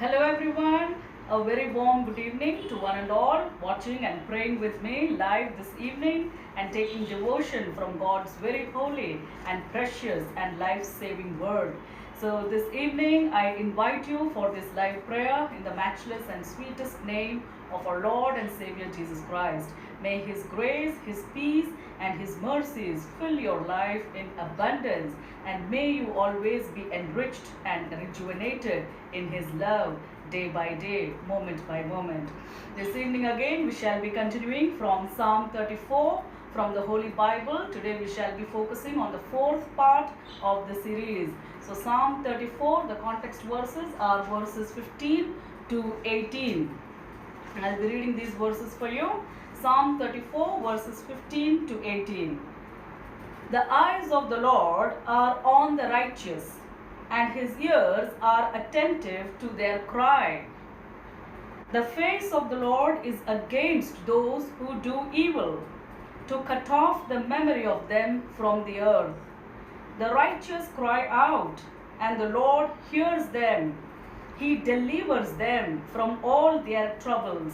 Hello everyone, a very warm good evening to one and all watching and praying with me live this evening and taking devotion from God's very holy and precious and life-saving word. So this evening I invite you for this live prayer in the matchless and sweetest name of our Lord and Savior Jesus Christ. May His grace, His peace and His mercies fill your life in abundance, and may you always be enriched and rejuvenated in His love day by day, moment by moment. This evening again we shall be continuing from Psalm 34 from the Holy Bible. Today we shall be focusing on the fourth part of the series. So Psalm 34, the context verses are verses 15 to 18. I'll be reading these verses for you. Psalm 34 verses 15 to 18. The eyes of the Lord are on the righteous, and His ears are attentive to their cry. The face of the Lord is against those who do evil, to cut off the memory of them from the earth. The righteous cry out, and the Lord hears them. He delivers them from all their troubles.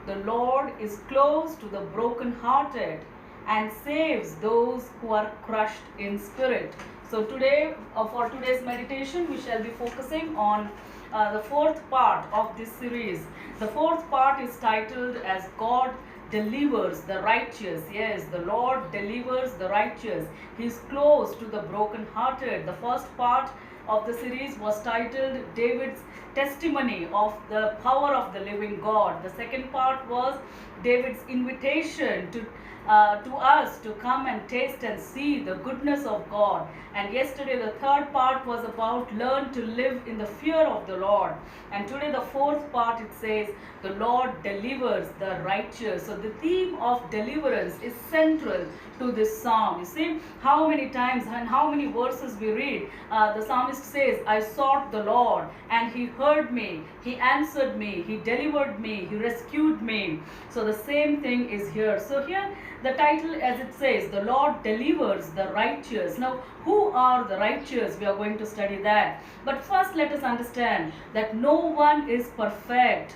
The Lord is close to the brokenhearted and saves those who are crushed in spirit. So today, for today's meditation, we shall be focusing on the fourth part of this series. The fourth part is titled as God delivers the righteous. Yes, the Lord delivers the righteous. He is close to the brokenhearted. The first part of the series was titled David's testimony of the power of the living God. The second part was David's invitation to us to come and taste and see the goodness of God. And yesterday the third part was about learn to live in the fear of the Lord. And today the fourth part, it says the Lord delivers the righteous. So the theme of deliverance is central to this psalm. You see how many times and how many verses we read. The psalmist says, I sought the Lord and He heard me, He answered me, He delivered me, He rescued me. So the same thing is here. So here the title, as it says, the Lord delivers the righteous. Now, who are the righteous? We are going to study that. But first, let us understand that no one is perfect,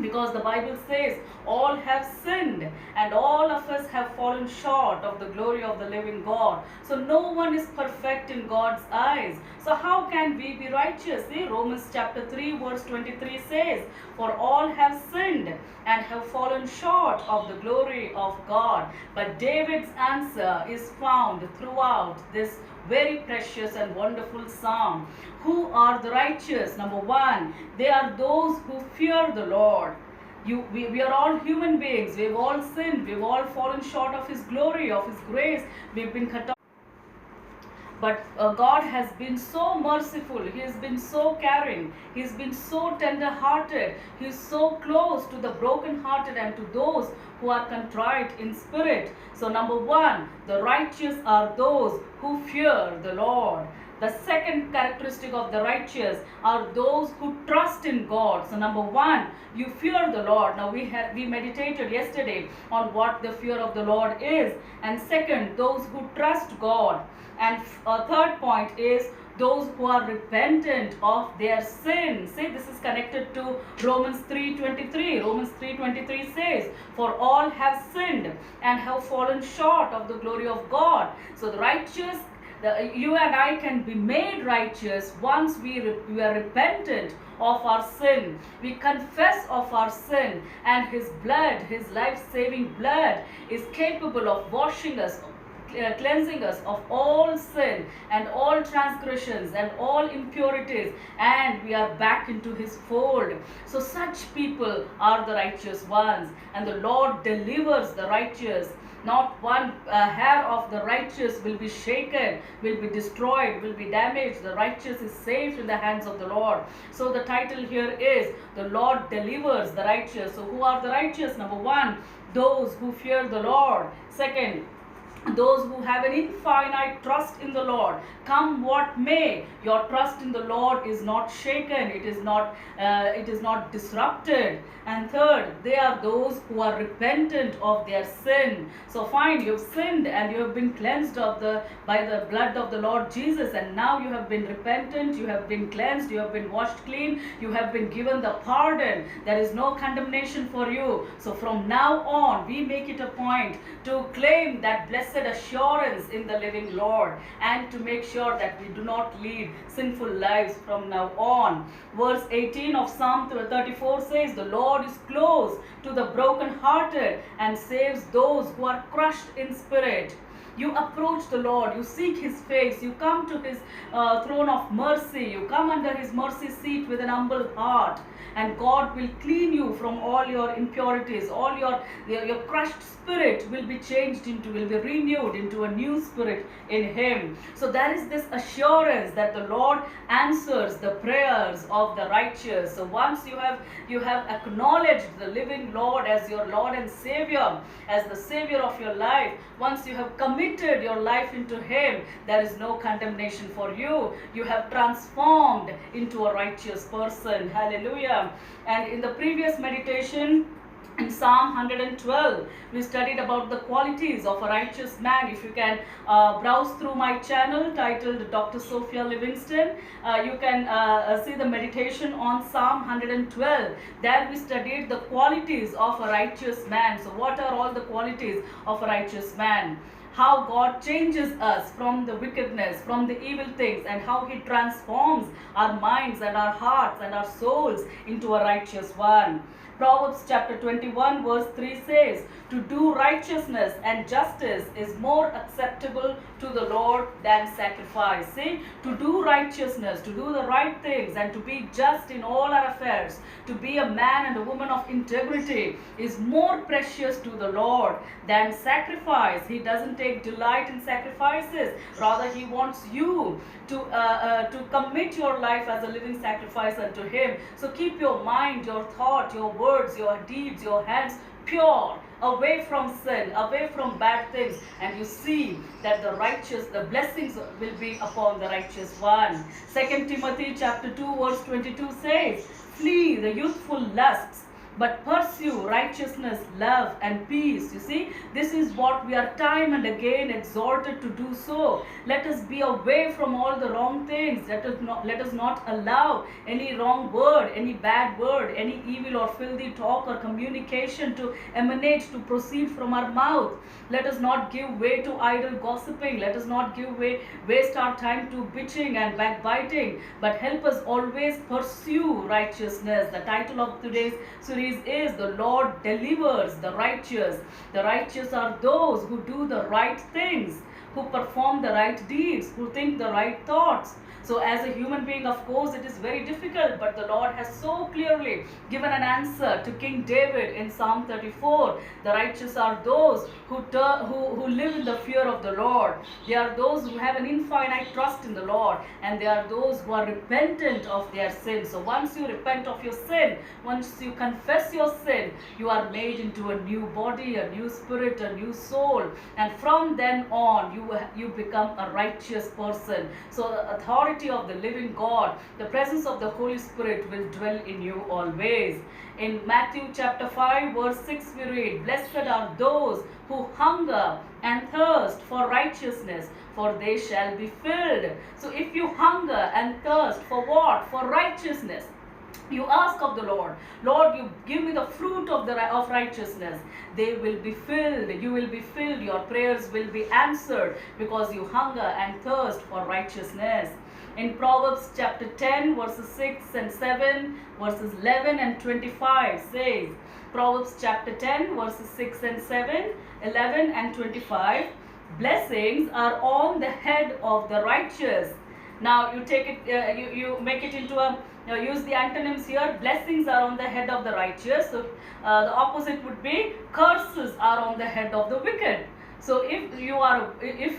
because the Bible says all have sinned and all of us have fallen short of the glory of the living God. So no one is perfect in God's eyes. So how can we be righteous? See, Romans chapter 3 verse 23 says, for all have sinned and have fallen short of the glory of God. But David's answer is found throughout this very precious and wonderful psalm. Who are the righteous? Number one, they are those who fear the Lord. We are all human beings. We've all sinned. We've all fallen short of His glory, of His grace. We've been cut off. But God has been so merciful. He has been so caring. He has been so tender-hearted. He is so close to the broken-hearted and to those who are contrite in spirit. So number one, the righteous are those who fear the Lord. The second characteristic of the righteous are those who trust in God. So number one, you fear the Lord. Now we meditated yesterday on what the fear of the Lord is. And second, those who trust God. And third point is those who are repentant of their sin. See, this is connected to Romans 3:23. Romans 3:23 says, for all have sinned and have fallen short of the glory of God. So the righteous, you and I can be made righteous once we are repentant of our sin. We confess of our sin, and His blood, His life-saving blood, is capable of washing us, cleansing us of all sin and all transgressions and all impurities, and we are back into His fold. So such people are the righteous ones, and the Lord delivers the righteous. Not one hair of the righteous will be shaken, will be destroyed, will be damaged. The righteous is safe in the hands of the Lord. So the title here is the Lord delivers the righteous. So who are the righteous? Number one, those who fear the Lord. Second, those who have an infinite trust in the Lord. Come what may, your trust in the Lord is not shaken, it is not disrupted. And third, they are those who are repentant of their sin. So fine, you've sinned and you have been cleansed by the blood of the Lord Jesus, and now you have been repentant, you have been cleansed, you have been washed clean, you have been given the pardon. There is no condemnation for you. So from now on, we make it a point to claim that blessed assurance in the living Lord, and to make sure that we do not lead sinful lives from now on. Verse 18 of Psalm 34 says, the Lord is close to the brokenhearted and saves those who are crushed in spirit. You approach the Lord, you seek His face, you come to His throne of mercy, you come under His mercy seat with an humble heart, and God will clean you from all your impurities. All your crushed spirit will be renewed into a new spirit in Him. So there is this assurance that the Lord answers the prayers of the righteous. So once you have acknowledged the living Lord as your Lord and Savior, as the Savior of your life, once you have committed your life into Him, there is no condemnation for you. You have transformed into a righteous person. Hallelujah. And in the previous meditation, in Psalm 112, we studied about the qualities of a righteous man. If you can browse through my channel titled Dr. Sophia Livingston, you can see the meditation on Psalm 112. There we studied the qualities of a righteous man. So what are all the qualities of a righteous man? How God changes us from the wickedness, from the evil things, and how He transforms our minds and our hearts and our souls into a righteous one. Proverbs chapter 21 verse 3 says, to do righteousness and justice is more acceptable to the Lord than sacrifice. See, to do righteousness, to do the right things, and to be just in all our affairs, to be a man and a woman of integrity is more precious to the Lord than sacrifice. He doesn't take delight in sacrifices. Rather, He wants you to commit your life as a living sacrifice unto Him. So keep your mind, your thought, your words, your deeds, your hands pure, away from sin, away from bad things, and you see that the blessings will be upon the righteous one. 2 Timothy chapter 2 verse 22 says, flee the youthful lusts, but pursue righteousness, love, and peace. You see, this is what we are time and again exhorted to do so. Let us be away from all the wrong things. Let us not allow any wrong word, any bad word, any evil or filthy talk or communication to emanate, to proceed from our mouth. Let us not give way to idle gossiping. Let us not waste our time to bitching and backbiting, but help us always pursue righteousness. The title of today's series is The Lord Delivers the Righteous. The righteous are those who do the right things, who perform the right deeds, who think the right thoughts. So as a human being, of course, it is very difficult, but the Lord has so clearly given an answer to King David in Psalm 34. The righteous are those who live in the fear of the Lord. They are those who have an infinite trust in the Lord, and they are those who are repentant of their sin. So once you repent of your sin, once you confess your sin, you are made into a new body, a new spirit, a new soul, and from then on you become a righteous person. So the authority of the living God, the presence of the Holy Spirit will dwell in you always. In Matthew chapter 5 verse 6 we read, blessed are those who hunger and thirst for righteousness, for they shall be filled. So if you hunger and thirst for what? For righteousness. You ask of the Lord, Lord, you give me the fruit of righteousness. They will be filled. You will be filled. Your prayers will be answered because you hunger and thirst for righteousness. In Proverbs chapter 10 verses 6 and 7, verses 11 and 25 says, Proverbs chapter 10 verses 6 and 7, 11 and 25, blessings are on the head of the righteous. Now you take it, you make it into a, use the antonyms here. Blessings are on the head of the righteous. So the opposite would be curses are on the head of the wicked. So if you are, if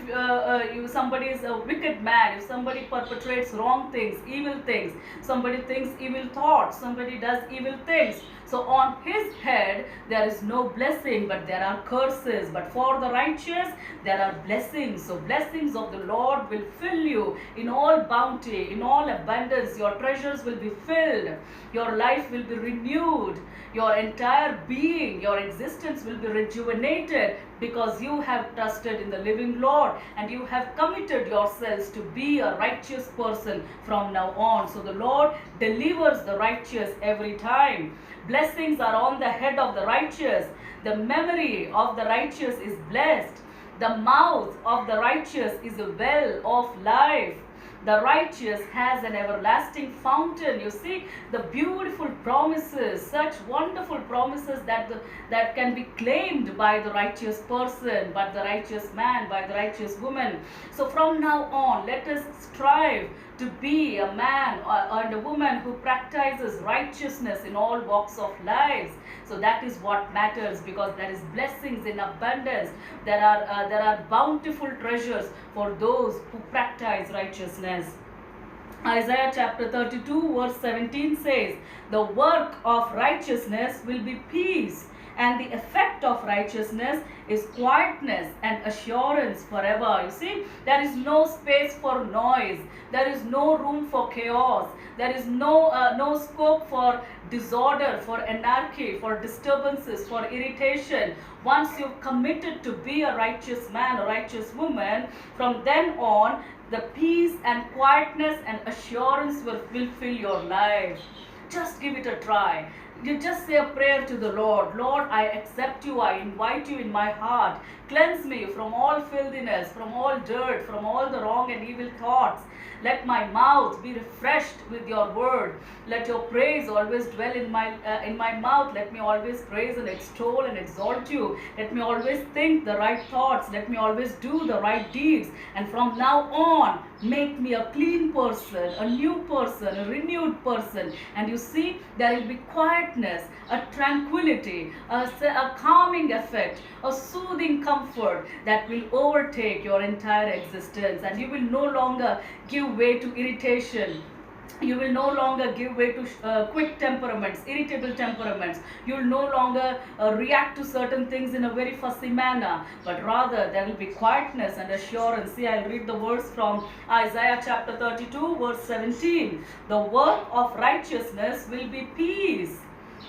you, somebody is a wicked man, if somebody perpetrates wrong things, evil things, somebody thinks evil thoughts, somebody does evil things, so on his head there is no blessing, but there are curses. But for the righteous there are blessings. So blessings of the Lord will fill you in all bounty, in all abundance. Your treasures will be filled, your life will be renewed, your entire being, your existence will be rejuvenated, because you have trusted in the living Lord and you have committed yourselves to be a righteous person from now on. So the Lord delivers the righteous every time. Blessings are on the head of the righteous. The memory of the righteous is blessed. The mouth of the righteous is a well of life. The righteous has an everlasting fountain. You see the beautiful promises, such wonderful promises that can be claimed by the righteous person, by the righteous man, by the righteous woman. So from now on, let us strive to be a man and a woman who practices righteousness in all walks of lives. So that is what matters, because there is blessings in abundance. There are bountiful treasures for those who practice righteousness. Isaiah chapter 32 verse 17 says, the work of righteousness will be peace, and the effect of righteousness is quietness and assurance forever. You see, there is no space for noise. There is no room for chaos. There is no scope for disorder, for anarchy, for disturbances, for irritation. Once you've committed to be a righteous man, a righteous woman, from then on, the peace and quietness and assurance will fill your life. Just give it a try. You just say a prayer to the Lord. Lord, I accept you. I invite you in my heart. Cleanse me from all filthiness, from all dirt, from all the wrong and evil thoughts. Let my mouth be refreshed with your word. Let your praise always dwell in my mouth. Let me always praise and extol and exalt you. Let me always think the right thoughts. Let me always do the right deeds. And from now on, make me a clean person, a new person, a renewed person. And you see, there will be quietness, a tranquility, a calming effect, a soothing comfort that will overtake your entire existence. And you will no longer give way to irritation. You will no longer give way to quick temperaments, irritable temperaments. You will no longer react to certain things in a very fussy manner, but rather there will be quietness and assurance. See, I'll read the verse from Isaiah chapter 32 verse 17. The work of righteousness will be peace,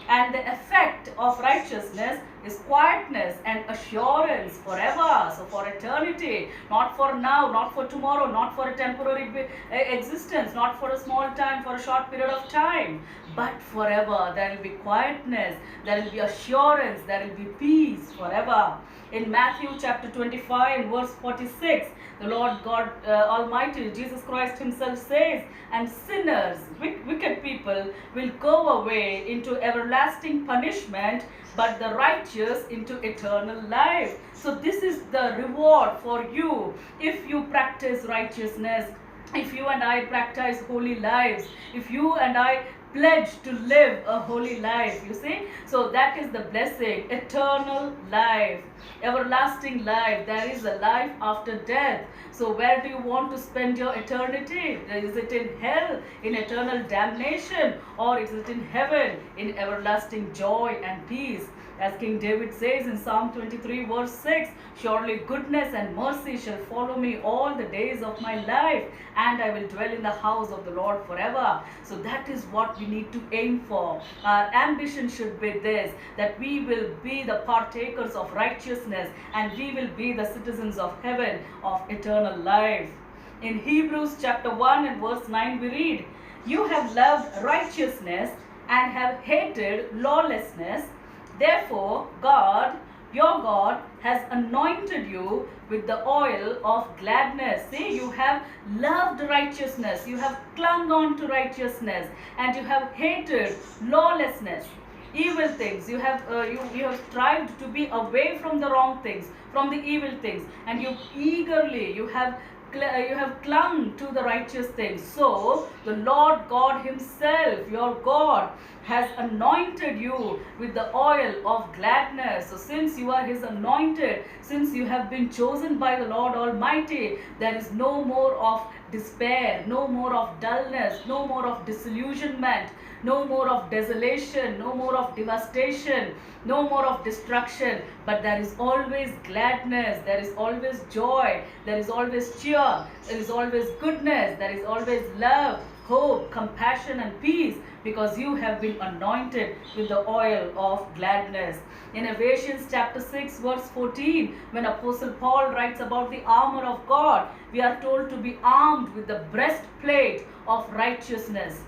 and the effect of righteousness is quietness and assurance forever. So for eternity, not for now, not for tomorrow, not for a temporary existence, not for a small time, for a short period of time, but forever. There will be quietness, there will be assurance, there will be peace forever. In Matthew chapter 25 and verse 46, the Lord God Almighty, Jesus Christ himself says, and sinners, wicked people, will go away into everlasting punishment, but the righteous into eternal life. So this is the reward for you if you practice righteousness, if you and I practice holy lives, if you and I pledge to live a holy life, you see. So that is the blessing, eternal life, everlasting life. There is a life after death. So where do you want to spend your eternity? Is it in hell, in eternal damnation, or is it in heaven, in everlasting joy and peace? As King David says in Psalm 23 verse 6, surely goodness and mercy shall follow me all the days of my life, and I will dwell in the house of the Lord forever. So that is what we need to aim for. Our ambition should be this, that we will be the partakers of righteousness, and we will be the citizens of heaven, of eternal life. In Hebrews chapter 1 and verse 9 we read, you have loved righteousness and have hated lawlessness. Therefore, God, your God, has anointed you with the oil of gladness. See, you have loved righteousness, you have clung on to righteousness, and you have hated lawlessness, evil things. You have strived to be away from the wrong things, from the evil things, and you have you have clung to the righteous things. So the Lord God himself, your God, has anointed you with the oil of gladness. So since you are his anointed, since you have been chosen by the Lord Almighty, there is no more of despair, no more of dullness, no more of disillusionment, no more of desolation, no more of devastation, no more of destruction, but there is always gladness, there is always joy, there is always cheer, there is always goodness, there is always love, hope, compassion, and peace, because you have been anointed with the oil of gladness. In Ephesians chapter 6 verse 14, when Apostle Paul writes about the armor of God, we are told to be armed with the breastplate of righteousness.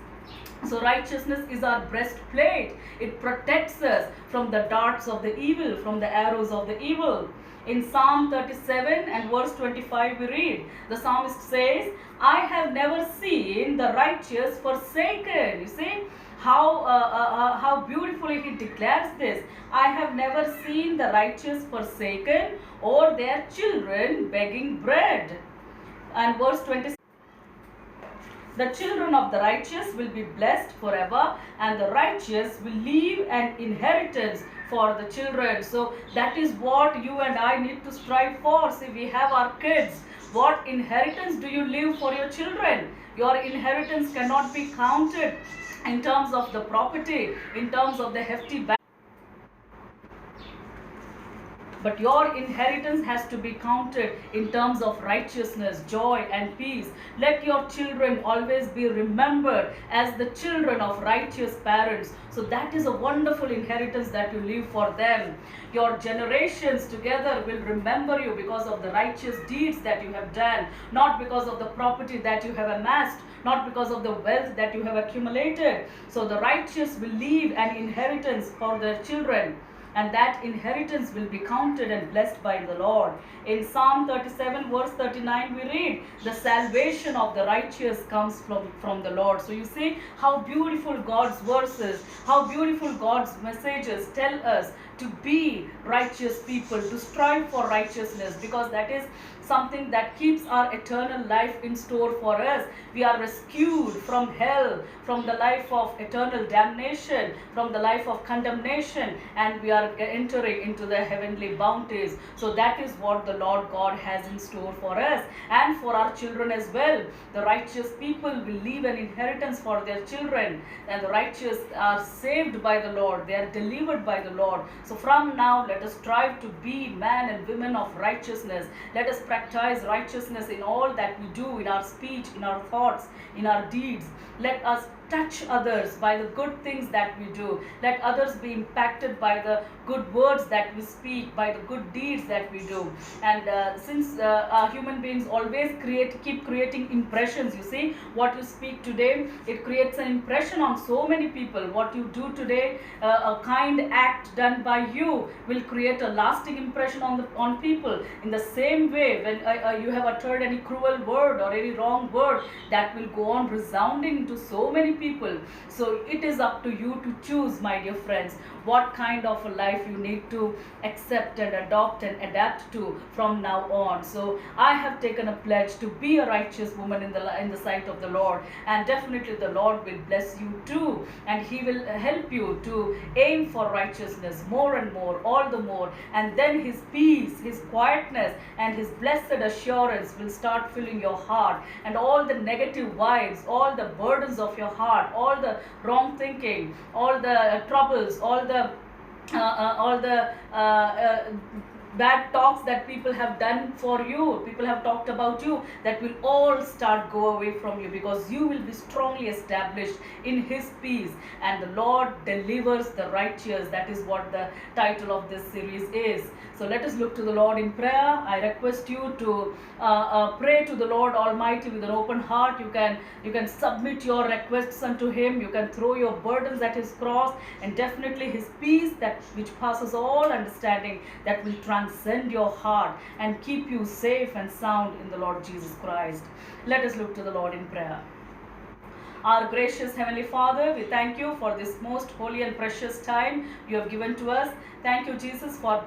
So righteousness is our breastplate. It protects us from the darts of the evil, from the arrows of the evil. In Psalm 37 and verse 25 we read, the psalmist says, I have never seen the righteous forsaken. You see how beautifully he declares this. I have never seen the righteous forsaken or their children begging bread. And verse 26. The children of the righteous will be blessed forever, and the righteous will leave an inheritance for the children. So that is what you and I need to strive for. See, we have our kids. What inheritance do you leave for your children? Your inheritance cannot be counted in terms of the property, in terms of the hefty bank. But your inheritance has to be counted in terms of righteousness, joy, and peace. Let your children always be remembered as the children of righteous parents. So that is a wonderful inheritance that you leave for them. Your generations together will remember you because of the righteous deeds that you have done, not because of the property that you have amassed, not because of the wealth that you have accumulated. So the righteous will leave an inheritance for their children, and that inheritance will be counted and blessed by the Lord. In Psalm 37 verse 39 we read, the salvation of the righteous comes from the Lord. So you see how beautiful God's verses, how beautiful God's messages tell us to be righteous people, to strive for righteousness, because that is something that keeps our eternal life in store for us. We are rescued from hell, from the life of eternal damnation, from the life of condemnation, and we are entering into the heavenly bounties. So that is what the Lord God has in store for us and for our children as well. The righteous people will leave an inheritance for their children, and the righteous are saved by the Lord. They are delivered by the Lord. So from now, let us strive to be men and women of righteousness. Let us practice righteousness in all that we do, in our speech, in our thoughts, in our deeds. Let us touch others by the good things that we do. Let others be impacted by the good words that we speak, by the good deeds that we do. And since human beings always keep creating impressions, you see, what you speak today, it creates an impression on so many people. What you do today, a kind act done by you will create a lasting impression on people. In the same way, when you have uttered any cruel word or any wrong word, that will go on resounding into so many people. So it is up to you to choose, my dear friends, what kind of a life you need to accept and adopt and adapt to from now on. So I have taken a pledge to be a righteous woman in the sight of the Lord, and definitely the Lord will bless you too, and He will help you to aim for righteousness more and more, all the more, and then His peace, His quietness, and His blessed assurance will start filling your heart, and all the negative vibes, all the burdens of your heart, all the wrong thinking, all the troubles, all the bad talks that people have done for you, people have talked about you, that will all start go away from you, because you will be strongly established in His peace. And the Lord delivers the righteous. That is what the title of this series is. So let us look to the Lord in prayer. I request you to pray to the Lord Almighty with an open heart. You can submit your requests unto Him. You can throw your burdens at His cross, and definitely His peace, that which passes all understanding, that will transcend your heart and keep you safe and sound in the Lord Jesus Christ. Let us look to the Lord in prayer. Our gracious Heavenly Father, we thank you for this most holy and precious time you have given to us. Thank you, Jesus, for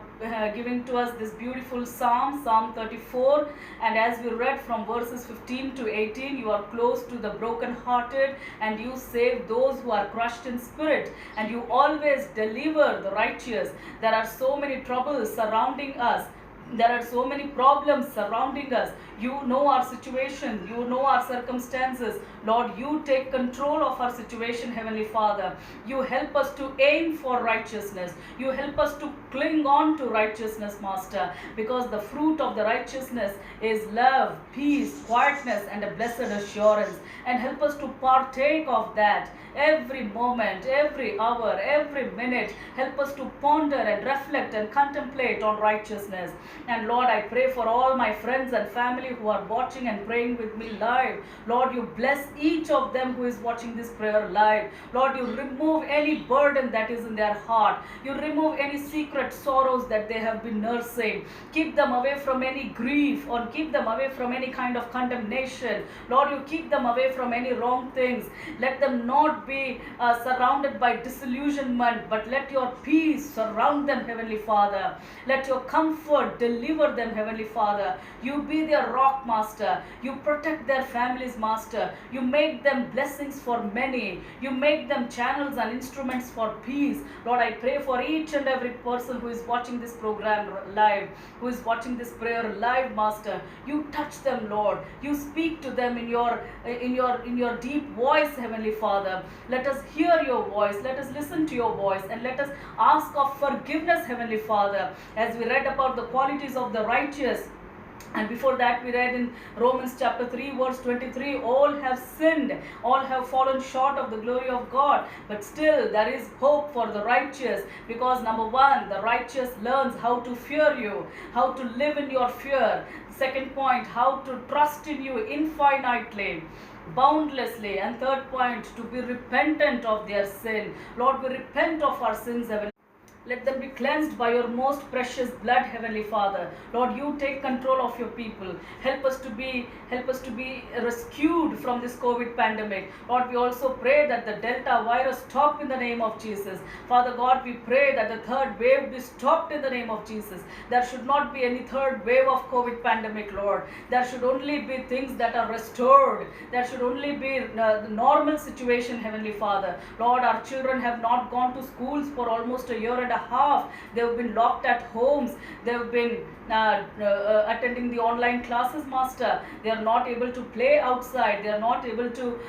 giving to us this beautiful Psalm, Psalm 34. And as we read from verses 15 to 18, you are close to the brokenhearted and you save those who are crushed in spirit. And you always deliver the righteous. There are so many troubles surrounding us. There are so many problems surrounding us. You know our situation. You know our circumstances. Lord, you take control of our situation, Heavenly Father. You help us to aim for righteousness. You help us to cling on to righteousness, Master, because the fruit of the righteousness is love, peace, quietness, and a blessed assurance. And help us to partake of that every moment, every hour, every minute. Help us to ponder and reflect and contemplate on righteousness. And Lord, I pray for all my friends and family who are watching and praying with me live. Lord, you bless each of them who is watching this prayer live. Lord, you remove any burden that is in their heart. You remove any secret sorrows that they have been nursing. Keep them away from any grief, or keep them away from any kind of condemnation. Lord, you keep them away from any wrong things. Let them not be surrounded by disillusionment, but let your peace surround them, Heavenly Father. Let your comfort deliver them, Heavenly Father. You be their rock, Master. You protect their families, Master. You make them blessings for many. You make them channels and instruments for peace. Lord, I pray for each and every person who is watching this program live, who is watching this prayer live, Master. You touch them, Lord. You speak to them in your deep voice, Heavenly Father. Let us hear your voice. Let us listen to your voice, and let us ask of forgiveness, Heavenly Father, as we read about the qualities of the righteous. And before that, we read in Romans chapter 3, verse 23, all have sinned, all have fallen short of the glory of God. But still, there is hope for the righteous, because number one, the righteous learns how to fear you, how to live in your fear. Second point, how to trust in you infinitely, boundlessly. And third point, to be repentant of their sin. Lord, we repent of our sins, Heavenly. Let them be cleansed by your most precious blood, Heavenly Father. Lord, you take control of your people. Help us to be rescued from this COVID pandemic. Lord, we also pray that the Delta virus stop in the name of Jesus. Father God, we pray that the third wave be stopped in the name of Jesus. There should not be any third wave of COVID pandemic, Lord. There should only be things that are restored. There should only be the normal situation, Heavenly Father. Lord, our children have not gone to schools for almost a year and a half. They've been locked at homes. They've been attending the online classes, Master. They are not able to play outside. They are not able to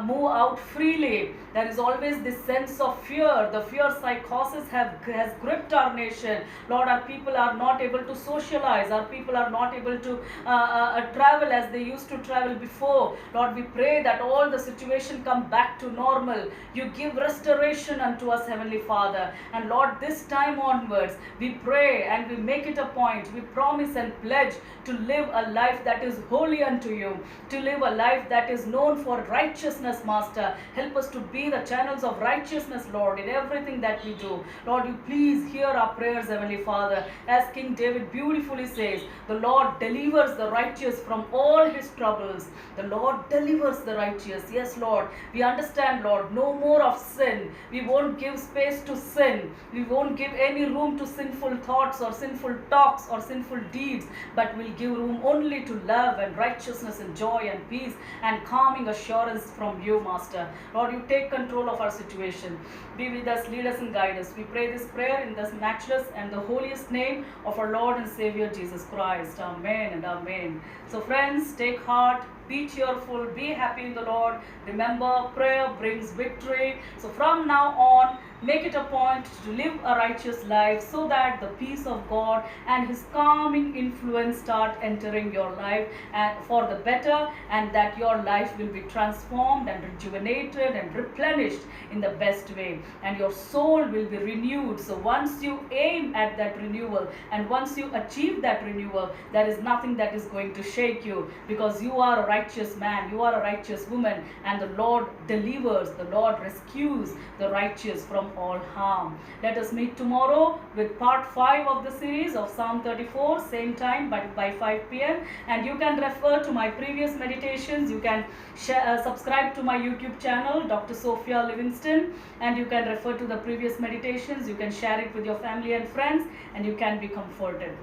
move out freely. There is always this sense of fear. The fear psychosis has gripped our nation. Lord, our people are not able to socialize. Our people are not able to travel as they used to travel before. Lord, we pray that all the situation come back to normal. You give restoration unto us, Heavenly Father. And Lord, this time onwards, we pray and we make it a point. We promise and pledge to live a life that is holy unto you, to live a life that is known for righteousness, Master. Help us to be the channels of righteousness, Lord, in everything that we do. Lord, you please hear our prayers, Heavenly Father. As King David beautifully says, the Lord delivers the righteous from all his troubles. The Lord delivers the righteous. Yes, Lord, we understand, Lord, no more of sin. We won't give space to sin. We won't give any room to sinful thoughts or sinful talks or sinful deeds, but we'll give room only to love and righteousness and joy and peace and calming assurance from you, Master. Lord, you take control of our situation. Be with us, lead us and guide us. We pray this prayer in the matchless and the holiest name of our Lord and Savior Jesus Christ. Amen and amen. So friends, take heart, be cheerful, be happy in the Lord. Remember, prayer brings victory. So from now on, make it a point to live a righteous life, so that the peace of God and his calming influence start entering your life and for the better, and that your life will be transformed and rejuvenated and replenished in the best way, and your soul will be renewed. So once you aim at that renewal and once you achieve that renewal, there is nothing that is going to shake you, because you are a righteous man, you are a righteous woman, and the Lord delivers, the Lord rescues the righteous from all harm. Let us meet tomorrow with part 5 of the series of Psalm 34, same time by 5 p.m. And you can refer to my previous meditations. You can subscribe to my YouTube channel, Dr. Sophia Livingston, and you can refer to the previous meditations. You can share it with your family and friends, and you can be comforted.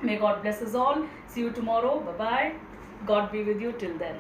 May God bless us all. See you tomorrow. Bye-bye. God be with you till then.